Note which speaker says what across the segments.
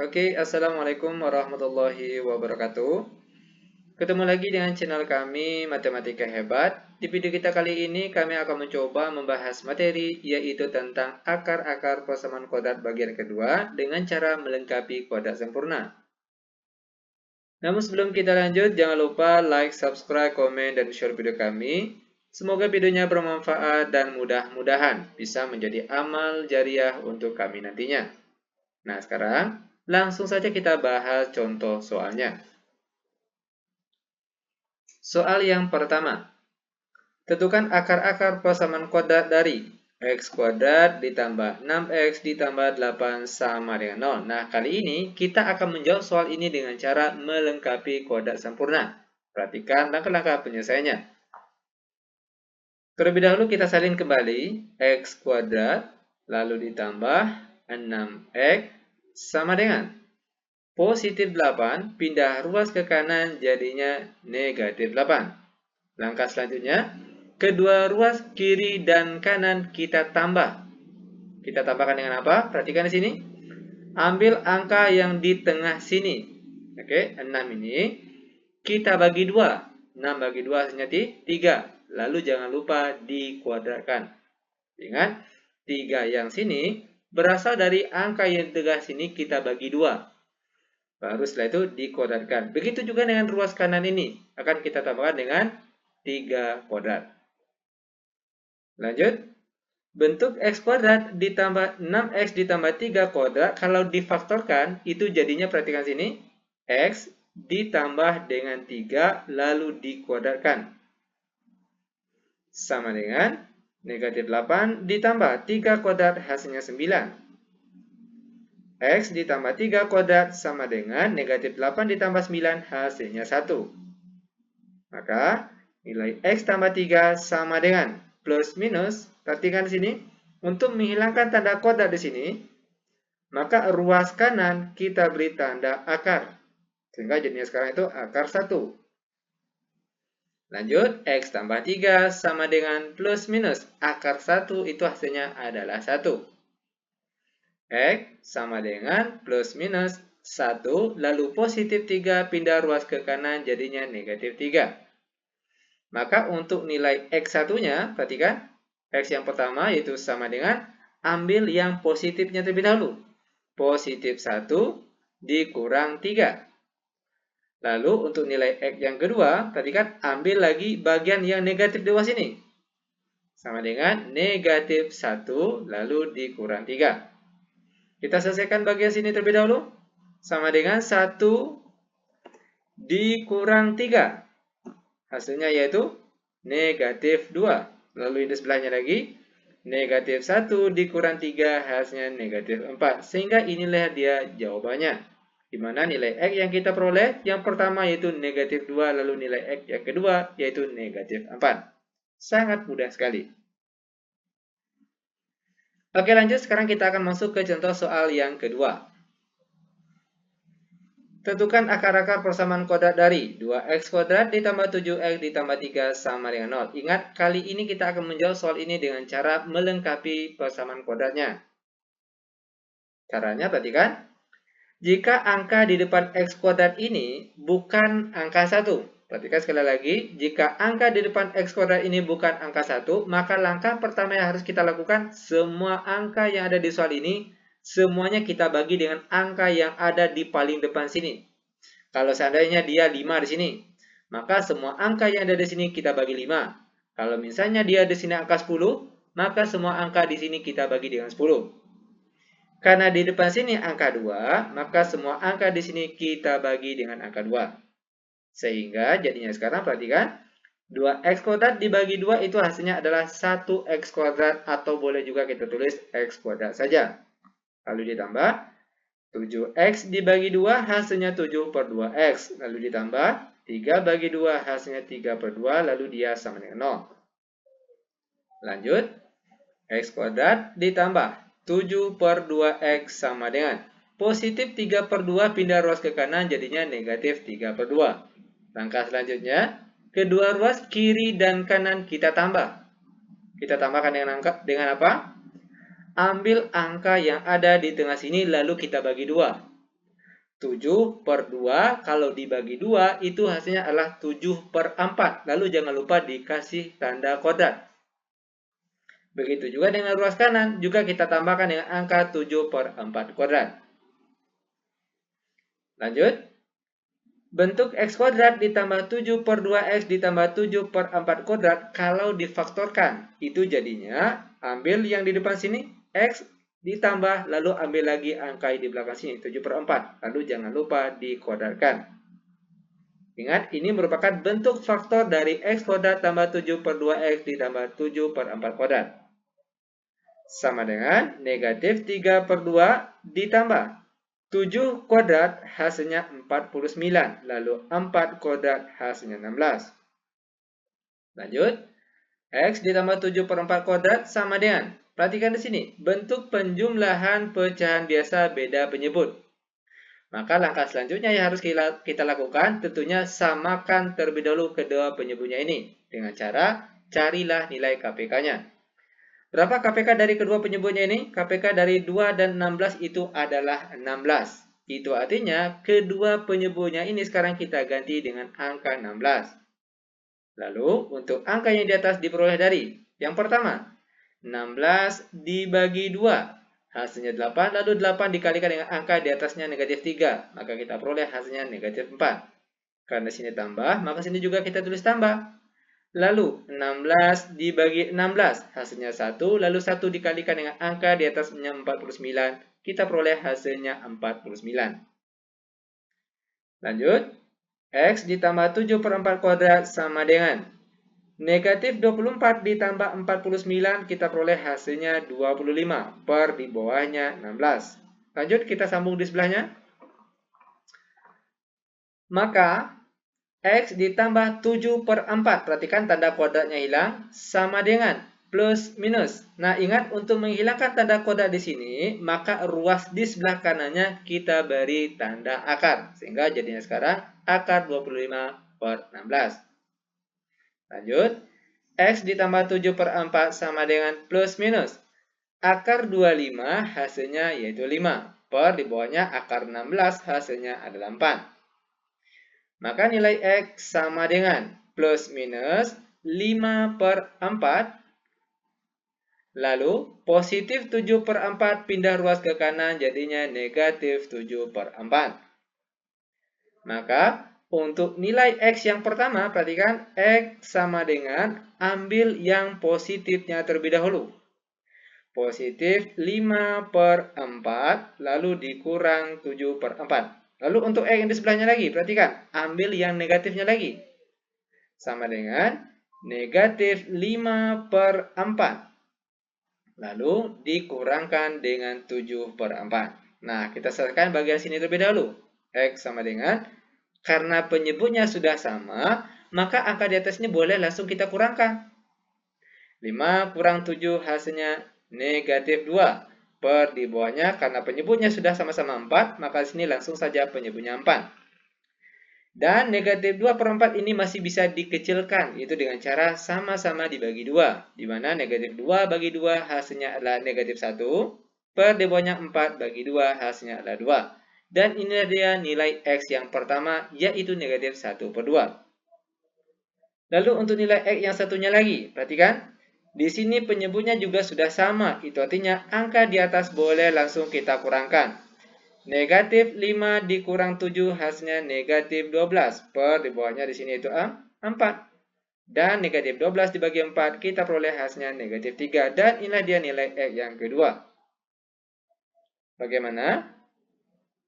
Speaker 1: Oke, Assalamualaikum warahmatullahi wabarakatuh. Ketemu lagi dengan channel kami Matematika Hebat. Di video kita kali ini kami akan mencoba membahas materi yaitu tentang akar-akar persamaan kuadrat bagian kedua dengan cara melengkapi kuadrat sempurna. Namun sebelum kita lanjut, jangan lupa like, subscribe, komen, dan share video kami. Semoga videonya bermanfaat dan mudah-mudahan bisa menjadi amal jariah untuk kami nantinya. Nah, sekarang langsung saja kita bahas contoh soalnya. Soal yang pertama, tentukan akar-akar persamaan kuadrat dari x kuadrat ditambah 6x ditambah 8 sama dengan 0. Nah, kali ini kita akan menjawab soal ini dengan cara melengkapi kuadrat sempurna. Perhatikan langkah-langkah penyelesaiannya. Terlebih dahulu kita salin kembali x kuadrat, lalu ditambah 6x sama dengan positif 8, pindah ruas ke kanan jadinya negatif 8. Langkah selanjutnya, kedua ruas kiri dan kanan kita tambah. Kita tambahkan dengan apa? Perhatikan di sini. Ambil angka yang di tengah sini. Oke, 6 ini kita bagi 2. 6 bagi 2 hasilnya 3. Lalu jangan lupa dikuadratkan. Ingat, 3 yang sini berasal dari angka yang di tengah sini kita bagi 2. Baru setelah itu dikuadratkan. Begitu juga dengan ruas kanan ini. Akan kita tambahkan dengan 3 kuadrat. Lanjut. Bentuk x kuadrat ditambah 6x ditambah 3 kuadrat. Kalau difaktorkan, itu jadinya, perhatikan sini. X ditambah dengan 3 lalu dikuadratkan. Sama dengan negatif 8 ditambah 3 kuadrat hasilnya 9. X ditambah 3 kuadrat sama dengan negatif 8 ditambah 9 hasilnya 1. Maka nilai X tambah 3 sama dengan plus minus. Perhatikan di sini. Untuk menghilangkan tanda kuadrat di sini, maka ruas kanan kita beri tanda akar. Sehingga jadinya sekarang itu akar 1. Lanjut, X tambah 3 sama dengan plus minus. Akar 1 itu hasilnya adalah 1. X sama dengan plus minus 1, lalu positif 3 pindah ruas ke kanan jadinya negatif 3. Maka untuk nilai X1-nya, perhatikan, X yang pertama yaitu sama dengan, ambil yang positifnya terlebih dahulu. Positif 1 dikurang 3. Lalu untuk nilai X yang kedua, perhatikan, ambil lagi bagian yang negatif di bawah sini. Sama dengan negatif 1 lalu dikurang 3. Kita selesaikan bagian sini terlebih dahulu. Sama dengan 1 dikurang 3. Hasilnya yaitu negatif 2. Lalu ini sebelahnya lagi, negatif 1 dikurang 3 hasilnya negatif 4. Sehingga inilah dia jawabannya. Di mana nilai X yang kita peroleh, yang pertama yaitu negatif 2, lalu nilai X yang kedua yaitu negatif 4. Sangat mudah sekali. Oke, lanjut. Sekarang kita akan masuk ke contoh soal yang kedua. Tentukan akar-akar persamaan kuadrat dari 2x kuadrat ditambah 7x ditambah 3 sama dengan 0. Ingat, kali ini kita akan menjawab soal ini dengan cara melengkapi persamaan kuadratnya. Caranya, perhatikan. Jika angka di depan x kuadrat ini bukan angka 1. Perhatikan sekali lagi, jika angka di depan x kuadrat ini bukan angka 1, maka langkah pertama yang harus kita lakukan, semua angka yang ada di soal ini, semuanya kita bagi dengan angka yang ada di paling depan sini. Kalau seandainya dia 5 di sini, maka semua angka yang ada di sini kita bagi 5. Kalau misalnya dia di sini angka 10, maka semua angka di sini kita bagi dengan 10. Karena di depan sini angka 2, maka semua angka di sini kita bagi dengan angka 2. Sehingga jadinya sekarang perhatikan, 2x kuadrat dibagi 2 itu hasilnya adalah 1x kuadrat, atau boleh juga kita tulis x kuadrat saja. Lalu ditambah 7x dibagi 2 hasilnya 7 per 2x. Lalu ditambah 3 bagi 2 hasilnya 3 per 2. Lalu dia sama dengan 0. Lanjut. X kuadrat ditambah 7 per 2x sama dengan positif 3 per 2 pindah ruas ke kanan jadinya negatif 3 per 2. Langkah selanjutnya, kedua ruas kiri dan kanan kita tambah. Kita tambahkan dengan apa? Ambil angka yang ada di tengah sini lalu kita bagi 2. 7/2 kalau dibagi 2 itu hasilnya adalah 7/4. Lalu jangan lupa dikasih tanda kodrat. Begitu juga dengan ruas kanan, juga kita tambahkan dengan angka 7/4 kuadrat. Lanjut. Bentuk X kuadrat ditambah 7/2X ditambah 7/4 kuadrat kalau difaktorkan. Itu jadinya, ambil yang di depan sini, X ditambah, lalu ambil lagi angka di belakang sini, 7/4. Lalu jangan lupa dikuadratkan. Ingat, ini merupakan bentuk faktor dari X kuadrat tambah 7/2X ditambah 7/4 kuadrat. Sama dengan negatif 3/2 ditambah 7 kuadrat hasilnya 49. Lalu 4 kuadrat hasilnya 16. Lanjut. X ditambah 7/4 kuadrat sama dengan, perhatikan di sini, bentuk penjumlahan pecahan biasa beda penyebut. Maka langkah selanjutnya yang harus kita lakukan tentunya samakan terlebih dahulu kedua penyebutnya ini. Dengan cara carilah nilai KPK-nya. Berapa KPK dari kedua penyebutnya ini? KPK dari 2 dan 16 itu adalah 16. Itu artinya kedua penyebutnya ini sekarang kita ganti dengan angka 16. Lalu untuk angka yang di atas diperoleh dari yang pertama, 16 dibagi 2. Hasilnya 8, lalu 8 dikalikan dengan angka di atasnya negatif 3. Maka kita peroleh hasilnya negatif 4. Karena sini tambah, maka sini juga kita tulis tambah. Lalu 16 dibagi 16, hasilnya 1, lalu 1 dikalikan dengan angka di atasnya 49, kita peroleh hasilnya 49. Lanjut, X ditambah 7/4 kuadrat sama dengan negatif 24 ditambah 49, kita peroleh hasilnya 25, per di bawahnya 16. Lanjut, kita sambung di sebelahnya. Maka X ditambah 7/4, perhatikan tanda kuadratnya hilang, sama dengan plus minus. Nah, ingat untuk menghilangkan tanda kuadrat di sini, maka ruas di sebelah kanannya kita beri tanda akar. Sehingga jadinya sekarang akar 25/16. Lanjut, X ditambah 7/4 sama dengan plus minus. Akar 25 hasilnya yaitu 5, per di bawahnya akar 16 hasilnya adalah 4. Maka nilai X sama dengan plus minus 5/4. Lalu positif 7/4 pindah ruas ke kanan jadinya negatif 7/4. Maka untuk nilai X yang pertama, perhatikan X sama dengan ambil yang positifnya terlebih dahulu. Positif 5/4 lalu dikurang 7/4. Lalu untuk X yang di sebelahnya lagi, perhatikan, ambil yang negatifnya lagi. Sama dengan negatif 5/4. Lalu dikurangkan dengan 7/4. Nah, kita selesaikan bagian sini terlebih dahulu. X sama dengan, karena penyebutnya sudah sama, maka angka di atas ini boleh langsung kita kurangkan. 5 kurang 7 hasilnya negatif 2. Per di bawahnya, karena penyebutnya sudah sama-sama 4, maka sini langsung saja penyebutnya 4. Dan negatif 2/4 ini masih bisa dikecilkan, yaitu dengan cara sama-sama dibagi 2. Di mana negatif 2 bagi 2 hasilnya adalah negatif 1. Per di bawahnya 4 bagi 2 hasilnya adalah 2. Dan inilah dia nilai X yang pertama, yaitu negatif 1/2. Lalu untuk nilai X yang satunya lagi, perhatikan. Di sini penyebutnya juga sudah sama, itu artinya angka di atas boleh langsung kita kurangkan. Negatif 5 dikurang 7 hasilnya negatif 12, per di bawahnya di sini itu 4. Dan negatif 12 dibagi 4 kita peroleh hasilnya negatif 3, dan inilah dia nilai X yang kedua. Bagaimana?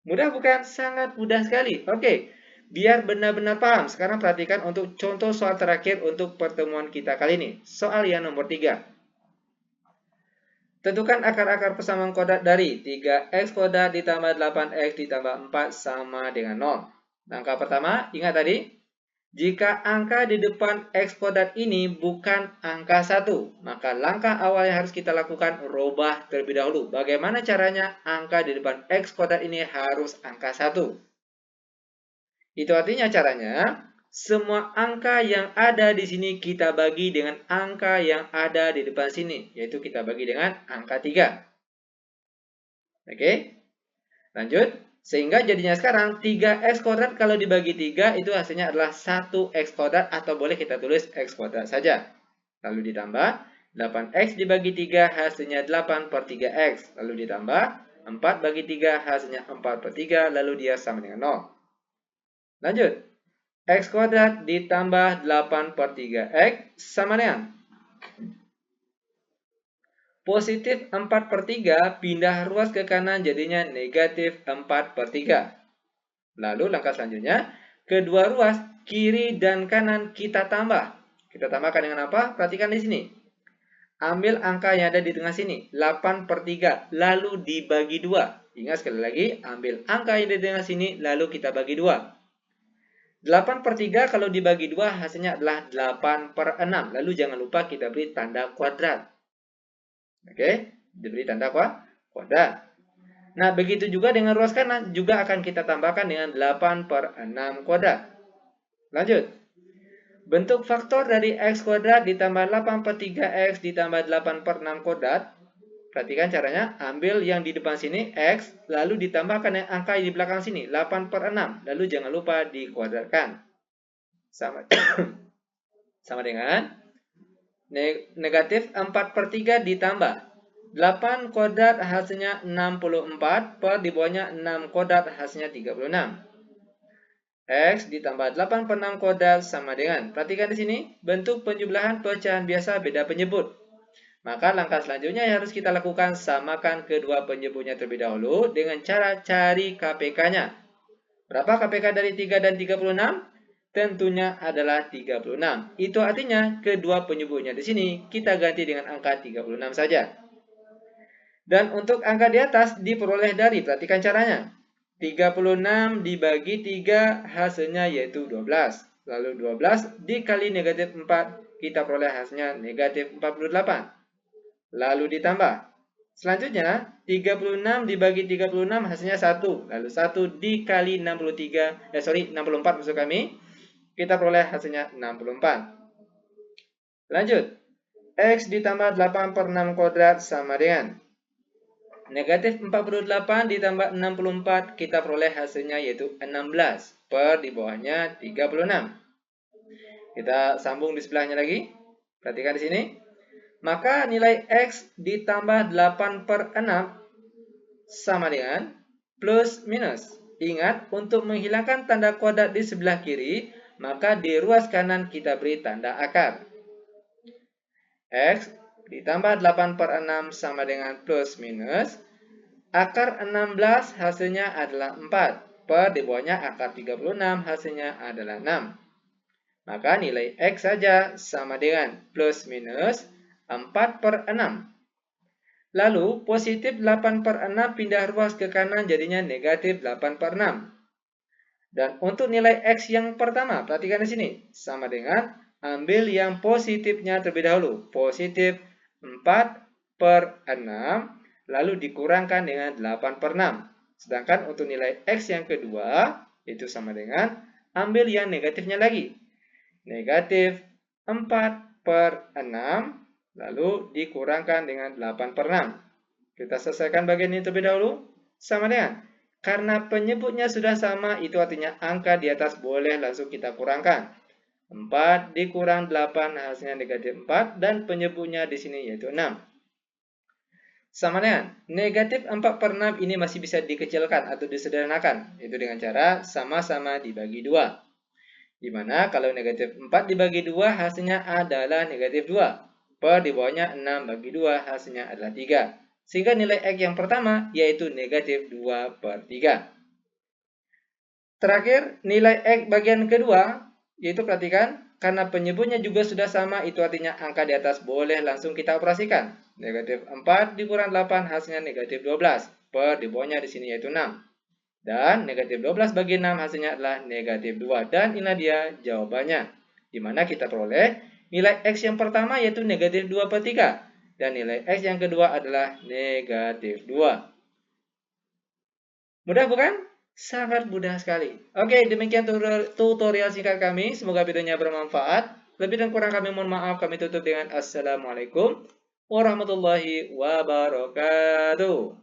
Speaker 1: Mudah bukan? Sangat mudah sekali. Oke, biar benar-benar paham, sekarang perhatikan untuk contoh soal terakhir untuk pertemuan kita kali ini. Soal yang nomor 3. Tentukan akar-akar persamaan kuadrat dari 3x kuadrat ditambah 8x ditambah 4 sama dengan 0. Langkah pertama, ingat tadi, jika angka di depan x kuadrat ini bukan angka 1, maka langkah awal yang harus kita lakukan, rubah terlebih dahulu. Bagaimana caranya? Angka di depan x kuadrat ini harus angka 1. Itu artinya caranya, semua angka yang ada di sini kita bagi dengan angka yang ada di depan sini, yaitu kita bagi dengan angka 3. Oke, lanjut. Sehingga jadinya sekarang 3x kuadrat kalau dibagi 3 itu hasilnya adalah 1x kuadrat atau boleh kita tulis x kuadrat saja. Lalu ditambah 8x dibagi 3 hasilnya 8 per 3x. Lalu ditambah 4 bagi 3 hasilnya 4 per 3 lalu dia sama dengan 0. Lanjut. X kuadrat ditambah 8 per 3x sama dengan positif 4 per 3 pindah ruas ke kanan jadinya negatif 4 per 3. Lalu langkah selanjutnya, kedua ruas kiri dan kanan kita tambah. Kita tambahkan dengan apa? Perhatikan di sini. Ambil angka yang ada di tengah sini, 8 per 3, lalu dibagi 2. Ingat sekali lagi, ambil angka yang ada di tengah sini, lalu kita bagi 2. 8 per 3 kalau dibagi 2 hasilnya adalah 8 per 6. Lalu jangan lupa kita beri tanda kuadrat. Oke, diberi tanda kuadrat. Nah, begitu juga dengan ruas kanan, juga akan kita tambahkan dengan 8 per 6 kuadrat. Lanjut. Bentuk faktor dari x kuadrat ditambah 8 per 3x ditambah 8 per 6 kuadrat. Perhatikan caranya, ambil yang di depan sini, x, lalu ditambahkan yang angka di belakang sini, 8 per 6. Lalu jangan lupa dikuadratkan. Sama, sama dengan negatif 4 per 3 ditambah 8 kuadrat hasilnya 64 per di bawahnya 6 kuadrat hasilnya 36. X ditambah 8 per 6 kuadrat sama dengan, perhatikan di sini, bentuk penjumlahan pecahan biasa beda penyebut. Maka langkah selanjutnya yang harus kita lakukan, samakan kedua penyebutnya terlebih dahulu dengan cara cari KPK-nya. Berapa KPK dari 3 dan 36? Tentunya adalah 36. Itu artinya kedua penyebutnya di sini kita ganti dengan angka 36 saja. Dan untuk angka di atas diperoleh dari, perhatikan caranya. 36 dibagi 3 hasilnya yaitu 12. Lalu 12 dikali negatif 4 kita peroleh hasilnya negatif 48. Lalu ditambah. Selanjutnya 36 dibagi 36 hasilnya 1. Lalu 1 dikali 64 maksud kami. Kita peroleh hasilnya 64. Lanjut. X ditambah 8 per 6 kuadrat sama dengan negatif 48 ditambah 64. Kita peroleh hasilnya yaitu 16 per di bawahnya 36. Kita sambung di sebelahnya lagi. Perhatikan di sini. Maka nilai X ditambah 8 per 6 sama dengan plus minus. Ingat, untuk menghilangkan tanda kuadrat di sebelah kiri, maka di ruas kanan kita beri tanda akar. X ditambah 8 per 6 sama dengan plus minus. Akar 16 hasilnya adalah 4. Per di bawahnya akar 36 hasilnya adalah 6. Maka nilai X saja sama dengan plus minus 4 per 6. Lalu positif 8 per 6 pindah ruas ke kanan jadinya negatif 8 per 6. Dan untuk nilai X yang pertama, perhatikan di sini. Sama dengan ambil yang positifnya terlebih dahulu. Positif 4 per 6, lalu dikurangkan dengan 8 per 6. Sedangkan untuk nilai X yang kedua, itu sama dengan ambil yang negatifnya lagi. Negatif 4 per 6, lalu dikurangkan dengan 8 per 6. Kita selesaikan bagian ini terlebih dahulu. Sama dengan, karena penyebutnya sudah sama, itu artinya angka di atas boleh langsung kita kurangkan. 4 dikurang 8 hasilnya negatif 4 dan penyebutnya di sini yaitu 6. Sama dengan negatif 4 per 6 ini masih bisa dikecilkan atau disederhanakan, yaitu dengan cara sama-sama dibagi 2. Dimana kalau negatif 4 dibagi 2 hasilnya adalah negatif 2. Per di bawahnya 6 bagi 2 hasilnya adalah 3. Sehingga nilai X yang pertama yaitu negatif 2 per 3. Terakhir, nilai X bagian kedua, yaitu perhatikan, karena penyebutnya juga sudah sama, itu artinya angka di atas boleh langsung kita operasikan. Negatif 4 dikurang 8 hasilnya negatif 12. Per di bawahnya di sini yaitu 6. Dan negatif 12 bagi 6 hasilnya adalah negatif 2. Dan inilah dia jawabannya. Dimana kita peroleh nilai X yang pertama yaitu negatif 2 per 3. Dan nilai X yang kedua adalah negatif 2. Mudah bukan? Sangat mudah sekali. Oke, demikian tutorial singkat kami. Semoga videonya bermanfaat. Lebih dan kurang kami mohon maaf. Kami tutup dengan Assalamualaikum warahmatullahi wabarakatuh.